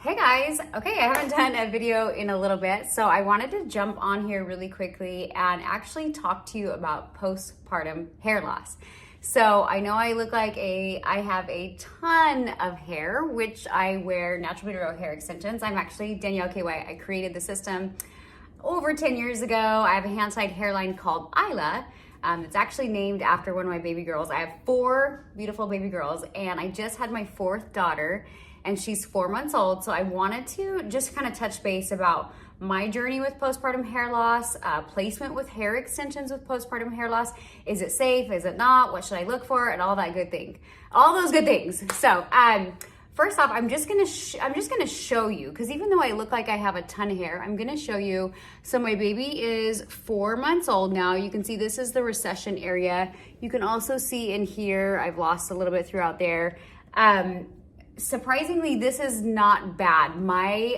Hey guys, okay, I haven't done a video in a little bit, so I wanted to jump on here really quickly and actually talk to you about postpartum hair loss. So I know I look like I have a ton of hair, which I wear natural beauty hair extensions. I'm actually Danielle KY. I created the system over 10 years ago. I have a hand-side hairline called Isla. It's actually named after one of my baby girls. I have 4 beautiful baby girls, and I just had my 4th daughter, and she's 4 months old. So I wanted to just kind of touch base about my journey with postpartum hair loss, placement with hair extensions with postpartum hair loss. Is it safe? Is it not? What should I look for? And all that good thing, all those good things. So first off, I'm just gonna show you, because even though I look like I have a ton of hair, I'm gonna show you. So my baby is 4 months old now. You can see this is the recession area. You can also see in here, I've lost a little bit throughout there. Surprisingly, this is not bad. My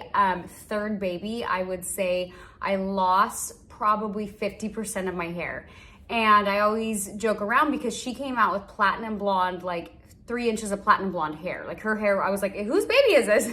3rd baby, I would say I lost probably 50% of my hair. And I always joke around because she came out with platinum blonde, like 3 inches of platinum blonde hair. Like her hair, I was like, whose baby is this?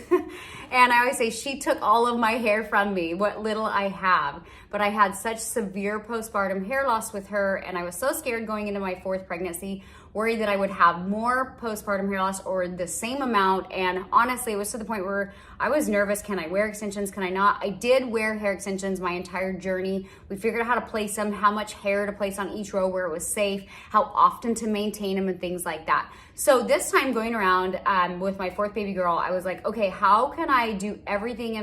And I always say she took all of my hair from me, what little I have. But I had such severe postpartum hair loss with her, and I was so scared going into my 4th pregnancy, worried that I would have more postpartum hair loss or the same amount. And honestly, it was to the point where I was nervous. Can I wear extensions? Can I not? I did wear hair extensions my entire journey. We figured out how to place them, how much hair to place on each row where it was safe, how often to maintain them, and things like that. So this time going around with my 4th baby girl, I was like, okay, how can I do everything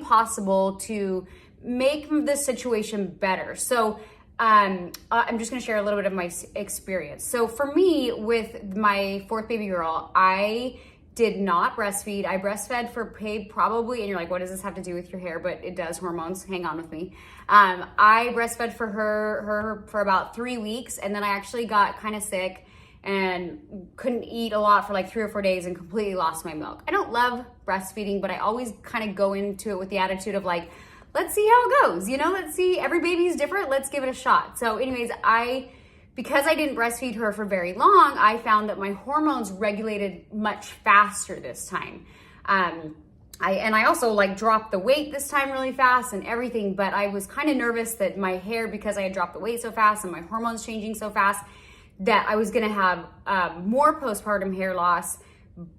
possible to make this situation better? So I'm just gonna share a little bit of my experience. So for me, with my 4th baby girl, I did not breastfeed. I breastfed for probably, and you're like, what does this have to do with your hair? But it does, hormones, hang on with me. I breastfed for her for about 3 weeks, and then I actually got kind of sick and couldn't eat a lot for like 3 or 4 days and completely lost my milk. I don't love breastfeeding, but I always kind of go into it with the attitude of like, let's see how it goes. You know, let's see, every baby is different. Let's give it a shot. So anyways, because I didn't breastfeed her for very long, I found that my hormones regulated much faster this time. I also like dropped the weight this time really fast and everything, but I was kind of nervous that my hair, because I had dropped the weight so fast and my hormones changing so fast, that I was gonna have more postpartum hair loss.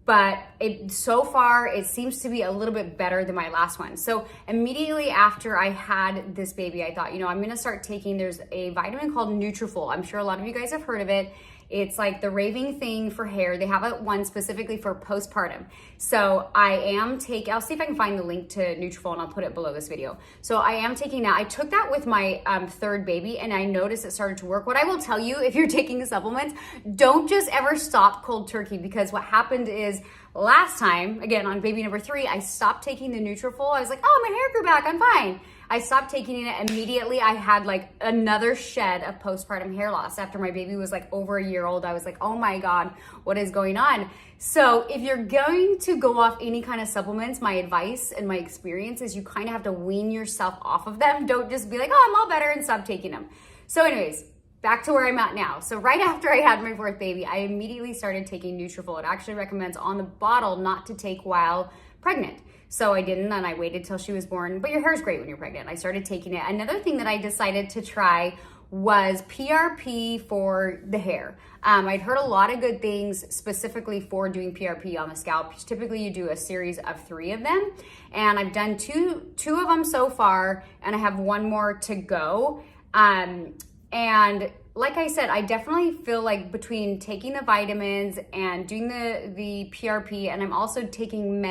But so far it seems to be a little bit better than my last one. So immediately after I had this baby, I thought, I'm gonna start taking, there's a vitamin called Nutrafol. I'm sure a lot of you guys have heard of it. It's like the raving thing for hair. They have one specifically for postpartum. So I'll see if I can find the link to Nutrafol, and I'll put it below this video. So I am taking that. I took that with my 3rd baby, and I noticed it started to work. What I will tell you, if you're taking the supplements, don't just ever stop cold turkey, because what happened is last time, again, on baby number 3, I stopped taking the Nutrafol. I was like, oh, my hair grew back, I'm fine. I stopped taking it immediately. I had like another shed of postpartum hair loss after my baby was like over a year old. I was like, oh my God, what is going on? So if you're going to go off any kind of supplements, my advice and my experience is you kind of have to wean yourself off of them. Don't just be like, oh, I'm all better, and stop taking them. So anyways, back to where I'm at now. So right after I had my 4th baby, I immediately started taking Nutrafol. It actually recommends on the bottle not to take while pregnant. So I didn't, and I waited till she was born. But your hair is great when you're pregnant. I started taking it. Another thing that I decided to try was PRP for the hair. I'd heard a lot of good things specifically for doing PRP on the scalp. Typically you do a series of 3 of them, and I've done two of them so far, and I have 1 more to go. And like I said, I definitely feel like between taking the vitamins and doing the PRP, and I'm also taking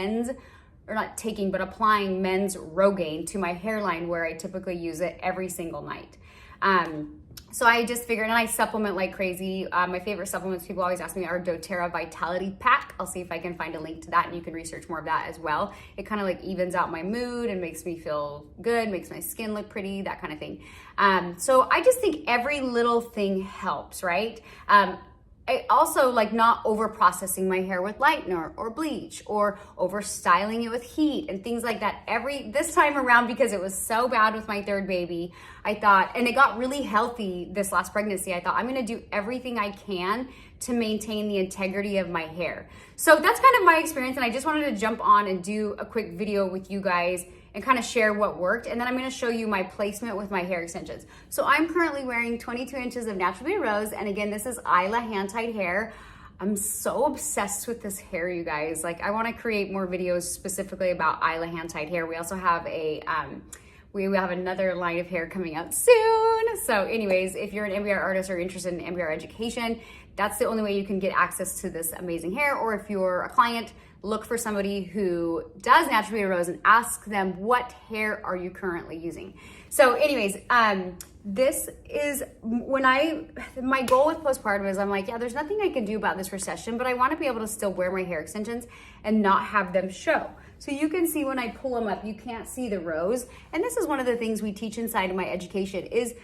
applying men's Rogaine to my hairline, where I typically use it every single night. So I just figured, and I supplement like crazy. My favorite supplements, people always ask me, are doTERRA Vitality Pack. I'll see if I can find a link to that, and you can research more of that as well. It kind of like evens out my mood and makes me feel good, makes my skin look pretty, that kind of thing. So I just think every little thing helps, right? I also like not over processing my hair with lightener or bleach, or over styling it with heat and things like that. This time around, because it was so bad with my 3rd baby, I thought, and it got really healthy this last pregnancy, I thought I'm gonna do everything I can to maintain the integrity of my hair. So that's kind of my experience, and I just wanted to jump on and do a quick video with you guys and kind of share what worked, and then I'm gonna show you my placement with my hair extensions. So I'm currently wearing 22 inches of Natural Beauty Rose, and again, this is Isla hand-tied hair. I'm so obsessed with this hair, you guys. Like, I wanna create more videos specifically about Isla hand-tied hair. We also have we have another line of hair coming out soon. So anyways, if you're an MBR artist or interested in MBR education, that's the only way you can get access to this amazing hair. Or if you're a client, look for somebody who does Natural Beauty Rose and ask them, what hair are you currently using? So anyways, this is my goal with postpartum is I'm like, yeah, there's nothing I can do about this recession, but I want to be able to still wear my hair extensions and not have them show. So you can see when I pull them up, you can't see the rows. And this is one of the things we teach inside of my education is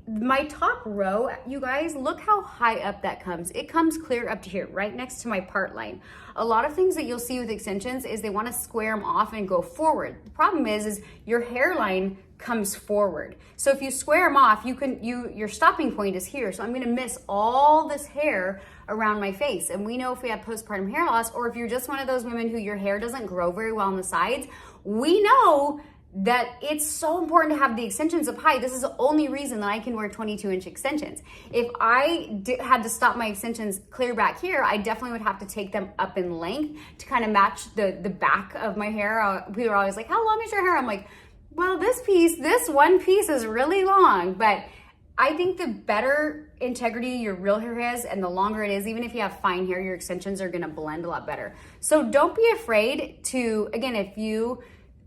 my top row, you guys, look how high up that comes. It comes clear up to here, right next to my part line. A lot of things that you'll see with extensions is they want to square them off and go forward. The problem is your hairline comes forward. So if you square them off, your stopping point is here. So I'm gonna miss all this hair around my face. And we know if we have postpartum hair loss, or if you're just one of those women who your hair doesn't grow very well on the sides, we know that it's so important to have the extensions up high. This is the only reason that I can wear 22-inch extensions. If I had to stop my extensions clear back here, I definitely would have to take them up in length to kind of match the back of my hair. People are always like, how long is your hair? I'm like, well, this one piece is really long, but I think the better integrity your real hair has and the longer it is, even if you have fine hair, your extensions are gonna blend a lot better. So don't be afraid to, again, if you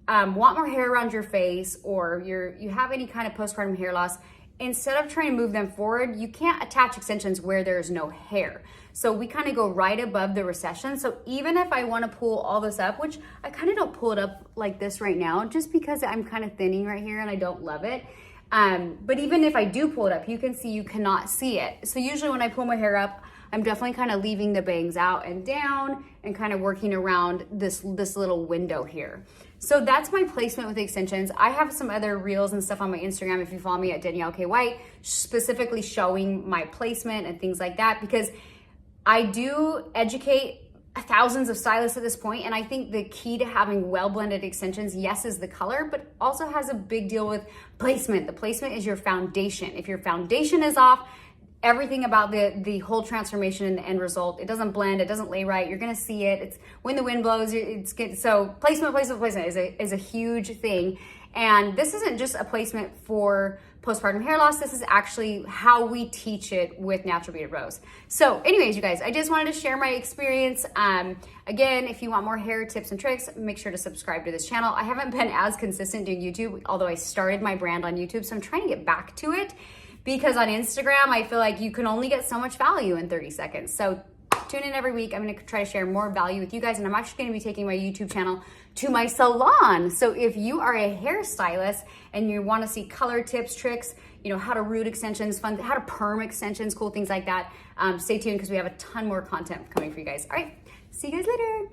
want more hair around your face or you have any kind of postpartum hair loss, instead of trying to move them forward, you can't attach extensions where there's no hair. So we kind of go right above the recession. So even if I want to pull all this up, which I kind of don't pull it up like this right now, just because I'm kind of thinning right here and I don't love it. But even if I do pull it up, you can see you cannot see it. So usually when I pull my hair up, I'm definitely kind of leaving the bangs out and down and kind of working around this little window here. So that's my placement with extensions. I have some other reels and stuff on my Instagram if you follow me at Danielle K. White, specifically showing my placement and things like that, because I do educate thousands of stylists at this point, and I think the key to having well-blended extensions, yes, is the color, but also has a big deal with placement. The placement is your foundation. If your foundation is off, everything about the whole transformation and the end result, it doesn't blend, it doesn't lay right, you're gonna see it. It's when the wind blows, so placement is a huge thing. And this isn't just a placement for postpartum hair loss, this is actually how we teach it with Natural Beauty Rose. So anyways, you guys, I just wanted to share my experience. Again, if you want more hair tips and tricks, make sure to subscribe to this channel. I haven't been as consistent doing YouTube, although I started my brand on YouTube, so I'm trying to get back to it, because on Instagram, I feel like you can only get so much value in 30 seconds. So tune in every week. I'm gonna try to share more value with you guys, and I'm actually gonna be taking my YouTube channel to my salon. So if you are a hairstylist and you wanna see color tips, tricks, how to root extensions, how to perm extensions, cool things like that, stay tuned because we have a ton more content coming for you guys. All right, see you guys later.